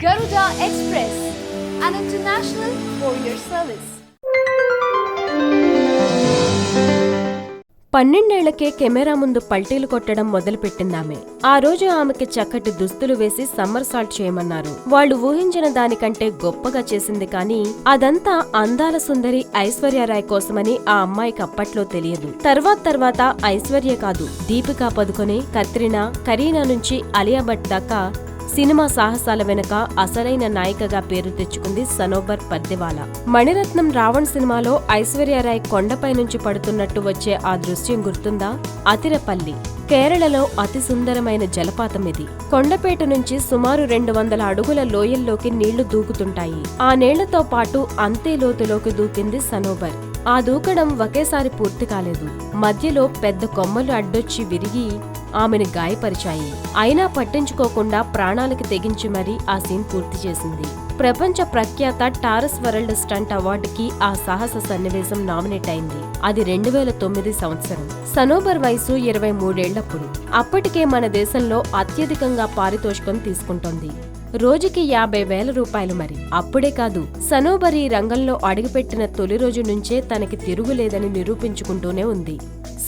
Garuda Express, an international courier service. 12 camera ముందు పల్టీలు కొట్టడం మొదలుపెట్టిందామె. ఆ రోజు ఆమెకి చక్కటి దుస్తులు వేసి సమ్మర్ సాల్ట్ చేయమన్నారు. వాళ్ళు ఊహించిన దానికంటే గొప్పగా చేసింది, కానీ అదంతా అందాల సుందరి ఐశ్వర్యరాయ్ కోసమని ఆ అమ్మాయికి అప్పట్లో తెలియదు. తర్వాత ఐశ్వర్య కాదు, దీపికా పదుకొనే, కత్రినా, కరీనా నుంచి అలియా భట్ దాకా సినిమా సాహసాల వెనుక అసలైన నాయికగా పేరు తెచ్చుకుంది సనోబర్ పర్దివాలా. మణిరత్నం రావణ్ సినిమాలో ఐశ్వర్యరాయ్ కొండపై నుంచి పడుతున్నట్టు వచ్చే ఆ దృశ్యం గుర్తుందా? అతిరపల్లి, కేరళలో అతి సుందరమైన జలపాతం ఇది. కొండపేట నుంచి సుమారు 200 అడుగుల లోయల్లోకి నీళ్లు దూకుతుంటాయి. ఆ నీళ్లతో పాటు అంతే లోతులోకి దూకింది సనోబర్. ఆ దూకడం ఒకేసారి పూర్తి కాలేదు. మధ్యలో పెద్ద కొమ్మలు అడ్డొచ్చి విరిగి ఆమెను గాయపరిచాయి. అయినా పట్టించుకోకుండా ప్రాణాలకి తెగించి మరీ ఆ సీన్ పూర్తి చేసింది. ప్రపంచ ప్రఖ్యాత టారస్ వరల్డ్ స్టంట్ అవార్డుకి ఆ సాహస సన్నివేశం నామినేట్ అయింది. అది 2009 సంవత్సరం. సనోబర్ వయసు 23 ఏళ్లప్పుడు. అప్పటికే మన దేశంలో అత్యధికంగా పారితోషికం తీసుకుంటోంది. రోజుకి 50,000 రూపాయలు. మరి అప్పుడే కాదు, సనోబర్ ఈ రంగంలో అడుగుపెట్టిన తొలి రోజు నుంచే తనకి తిరుగులేదని నిరూపించుకుంటూనే ఉంది.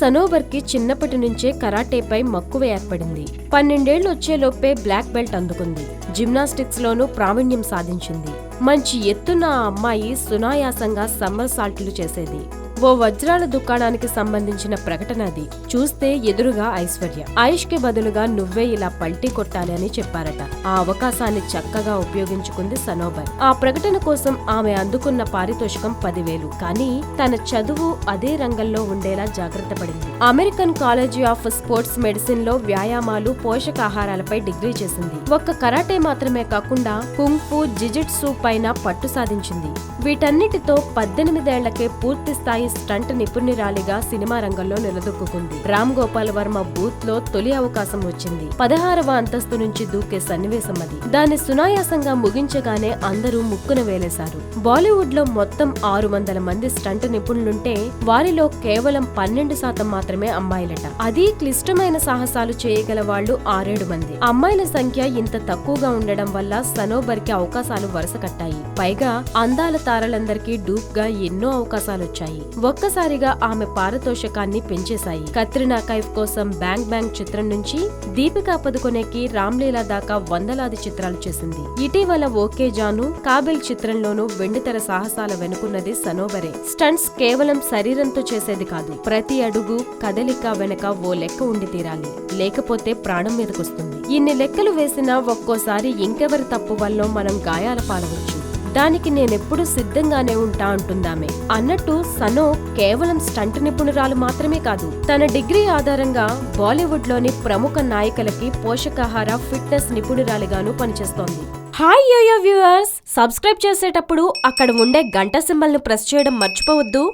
సనోబర్ కి చిన్నప్పటి నుంచే కరాటేపై మక్కువ ఏర్పడింది. 12 ఏళ్లు వచ్చేలోపే బ్లాక్ బెల్ట్ అందుకుంది. జిమ్నాస్టిక్స్ లోనూ ప్రావీణ్యం సాధించింది. మంచి ఎత్తున్న ఆ అమ్మాయి సునాయాసంగా సమ్మర్ సాల్ట్లు చేసేది. ఓ వజ్రాల దుకాణానికి సంబంధించిన ప్రకటన అది. చూస్తే ఎదురుగా ఐశ్వర్య. ఆయుష్ కి బదులుగా నువ్వే ఇలా పల్టీ కొట్టాలి అని చెప్పారట. ఆ అవకాశాన్ని చక్కగా ఉపయోగించుకుంది సనోబర్. ఆ ప్రకటన కోసం ఆమె అందుకున్న పారితోషికం 10,000. కానీ తన చదువు అదే రంగంలో ఉండేలా జాగ్రత్త పడింది. American college of sports medicine లో వ్యాయామాలు, పోషకాహారాలపై డిగ్రీ చేసింది. ఒక్క కరాటే మాత్రమే కాకుండా కుంగ్ఫు, జిజిట్సు పైన పట్టు సాధించింది. వీటన్నిటితో 18 ఏళ్లకే పూర్తి స్థాయి స్టంట్ నిపుణురాలిగా సినిమా రంగంలో నిలదొక్కుంది. రామ్ గోపాల్ వర్మ బూత్ లో తొలి అవకాశం వచ్చింది. 16వ అంతస్తు నుంచి దూకే సన్నివేశం అది. దాన్ని సునాయాసంగా ముగించగానే అందరూ ముక్కున వేలేశారు. బాలీవుడ్ లో మొత్తం 600 మంది స్టంట్ నిపుణులుంటే వారిలో కేవలం 12% మాత్రమే అమ్మాయిలట. అది క్లిష్టమైన సాహసాలు చేయగల వాళ్ళు 6-7 మంది. అమ్మాయిల సంఖ్య ఇంత తక్కువగా ఉండడం వల్ల సనోబర్ కి అవకాశాలు వరుస కట్టాయి. పైగా అందాల తారలందరికీ డూప్ గా ఎన్నో అవకాశాలొచ్చాయి. ఒక్కసారిగా ఆమె పారితోషికాన్ని పెంచేశాయి. కత్రినా కైఫ్ కోసం బ్యాంగ్ బ్యాంగ్ చిత్రం నుంచి దీపికా పదుకొనేకి రామ్లీలా దాకా వందలాది చిత్రాలు చేసింది. ఇటీవల ఓకే జాను, కాబిల్ చిత్రంలోనూ వెండితెర సాహసాల వెనుకున్నది సనోబరే. స్టంట్స్ కేవలం శరీరంతో చేసేది కాదు. ప్రతి అడుగు, కదలిక వెనక ఓ లెక్క ఉండి తీరాలి. లేకపోతే ప్రాణం మీదకొస్తుంది. ఇన్ని లెక్కలు వేసినా ఒక్కోసారి ఇంకెవరి తప్పు వల్ల మనం గాయాల పాలవచ్చు. దానికి నేనెప్పుడు సిద్ధంగానే ఉంటా అంటుందామె. అన్నట్టు సనో కేవలం స్టంట్ నిపుణురాలు మాత్రమే కాదు, తన డిగ్రీ ఆధారంగా బాలీవుడ్ లోని ప్రముఖ నాయకులకి పోషకాహార, ఫిట్నెస్ నిపుణురాలిగాను పనిచేస్తోంది. హాయ్ యోయో వ్యూవర్స్, సబ్స్క్రైబ్ చేసేటప్పుడు అక్కడ ఉండే గంట సింబల్ ను ప్రెస్ చేయడం మర్చిపోవద్దు.